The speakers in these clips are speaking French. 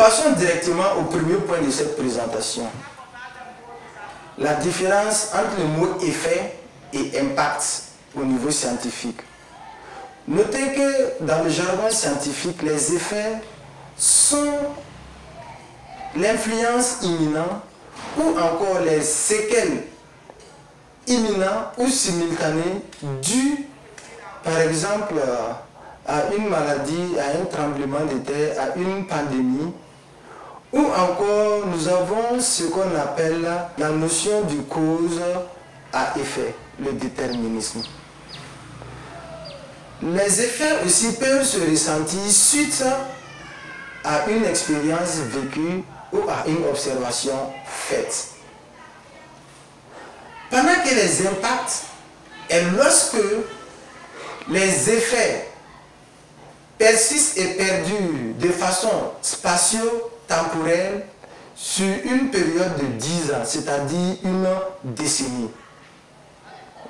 passons directement au premier point de cette présentation. La différence entre le mot effet et impact au niveau scientifique. Notez que dans le jargon scientifique, les effets sont l'influence imminente ou encore les séquelles imminentes ou simultanées dues par exemple à une maladie, à un tremblement de terre, à une pandémie, ou encore nous avons ce qu'on appelle la notion de cause à effet, le déterminisme. Les effets aussi peuvent se ressentir suite à une expérience vécue ou à une observation faite. Pendant que les impacts est lorsque les effets persistent et perdurent de façon spatio-temporelle sur une période de 10 ans, c'est-à-dire une décennie.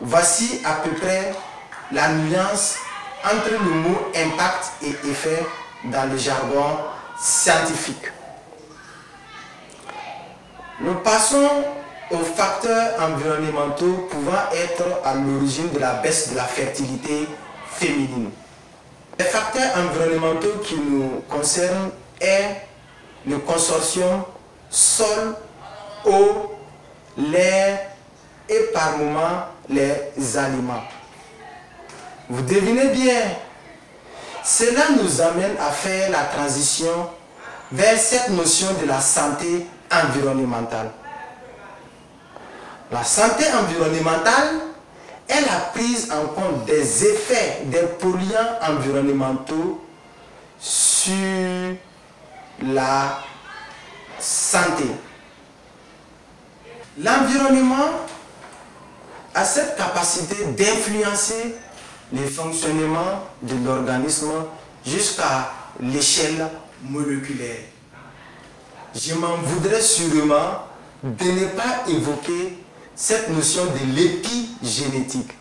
Voici à peu près la nuance entre le mot impact et effet dans le jargon scientifique. Nous passons aux facteurs environnementaux pouvant être à l'origine de la baisse de la fertilité féminine. Les facteurs environnementaux qui nous concernent est le consortium sol, eau, l'air et par moments les aliments. Vous devinez bien, cela nous amène à faire la transition vers cette notion de la santé environnementale. La santé environnementale est la prise en compte des effets des polluants environnementaux sur la santé. L'environnement a cette capacité d'influencer le fonctionnement de l'organisme jusqu'à l'échelle moléculaire. Je m'en voudrais sûrement de ne pas évoquer cette notion de l'épigénétique.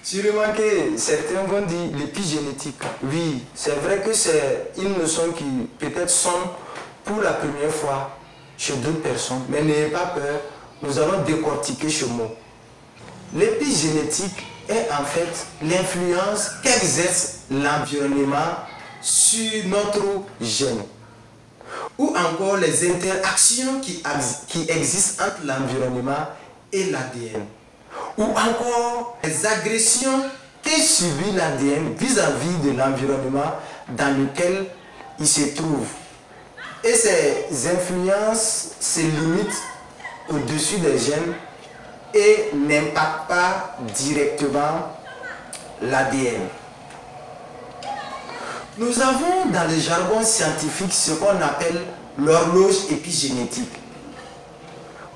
Sûrement que certains vont dire l'épigénétique. Oui, c'est vrai que c'est une notion qui peut-être sonne pour la première fois chez d'autres personnes, mais n'ayez pas peur, nous allons décortiquer ce mot. L'épigénétique est en fait l'influence qu'exerce l'environnement sur notre gène, ou encore les interactions qui existent entre l'environnement et l'ADN, ou encore les agressions que subit l'ADN vis-à-vis de l'environnement dans lequel il se trouve. Et ces influences se limitent au-dessus des gènes et n'impactent pas directement l'ADN. Nous avons dans le jargon scientifique ce qu'on appelle l'horloge épigénétique.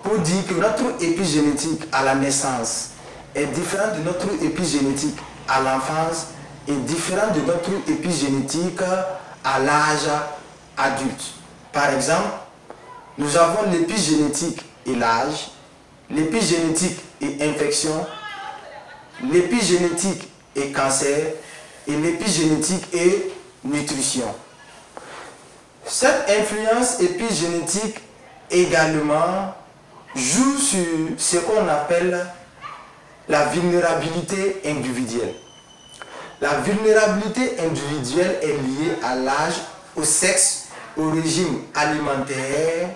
Pour dire que notre épigénétique à la naissance est différente de notre épigénétique à l'enfance et différente de notre épigénétique à l'âge adulte. Par exemple, nous avons l'épigénétique et l'âge, l'épigénétique et infection, l'épigénétique et cancer et l'épigénétique et nutrition. Cette influence épigénétique également joue sur ce qu'on appelle la vulnérabilité individuelle. La vulnérabilité individuelle est liée à l'âge, au sexe, au régime alimentaire,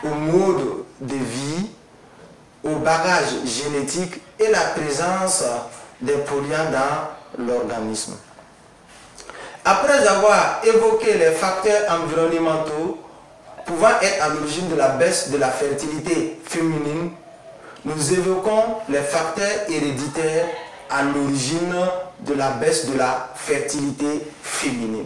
au mode de vie, au bagage génétique et la présence des polluants dans l'organisme. Après avoir évoqué les facteurs environnementaux pouvant être à l'origine de la baisse de la fertilité féminine, nous évoquons les facteurs héréditaires à l'origine de la baisse de la fertilité féminine.